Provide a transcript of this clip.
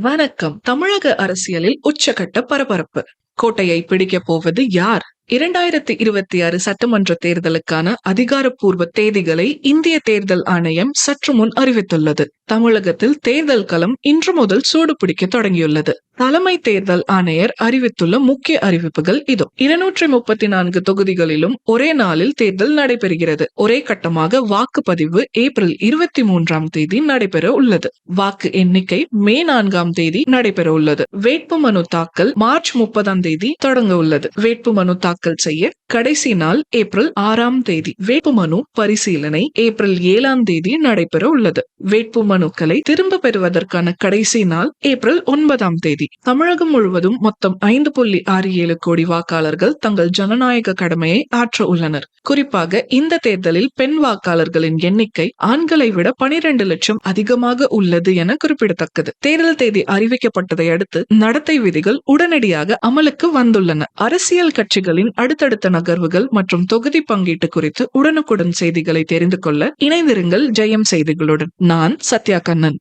வணக்கம். தமிழக அரசியலில் உச்சகட்ட பரபரப்பு. கோட்டையை பிடிக்கப் போவது யார்? 2026 சட்டமன்ற தேர்தலுக்கான அதிகாரப்பூர்வ தேதிகளை இந்திய தேர்தல் ஆணையம் சற்று முன் அறிவித்துள்ளது. தமிழகத்தில் தேர்தல் களம் இன்று முதல் சூடுபிடிக்க தொடங்கியுள்ளது. தலைமை தேர்தல் ஆணையர் அறிவித்துள்ள முக்கிய அறிவிப்புகள் இதோ. 234 தொகுதிகளிலும் ஒரே நாளில் தேர்தல் நடைபெறுகிறது. ஒரே கட்டமாக வாக்குப்பதிவு ஏப்ரல் 23ஆம் தேதி நடைபெற உள்ளது. வாக்கு எண்ணிக்கை மே 4ஆம் தேதி நடைபெற உள்ளது. வேட்புமனு தாக்கல் மார்ச் 30ஆம் தேதி தொடங்க உள்ளது. வேட்புமனு தாக்கல் செய்ய கடைசி நாள் ஏப்ரல் 6ஆம் தேதி. வேட்புமனு பரிசீலனை ஏப்ரல் 7ஆம் தேதி நடைபெற உள்ளது. வேட்புமனுக்களை திரும்ப பெறுவதற்கான கடைசி நாள் ஏப்ரல் 9ஆம் தேதி. தமிழகம் முழுவதும் மொத்தம் 5.67 கோடி வாக்காளர்கள் தங்கள் ஜனநாயக கடமையை ஆற்ற உள்ளனர். குறிப்பாக இந்த தேர்தலில் பெண் வாக்காளர்களின் எண்ணிக்கை ஆண்களை விட 12 லட்சம் அதிகமாக உள்ளது என குறிப்பிடத்தக்கது. தேர்தல் தேதி அறிவிக்கப்பட்டதை அடுத்து நடத்தை விதிகள் உடனடியாக அமலுக்கு வந்துள்ளன. அரசியல் கட்சிகளின் அடுத்தடுத்த நகர்வுகள் மற்றும் தொகுதி பங்கீட்டு குறித்து உடனுக்குடன் செய்திகளை தெரிந்து கொள்ள இணைந்திருங்கள் ஜெயம் செய்திகளுடன். நான் சத்யா கண்ணன்.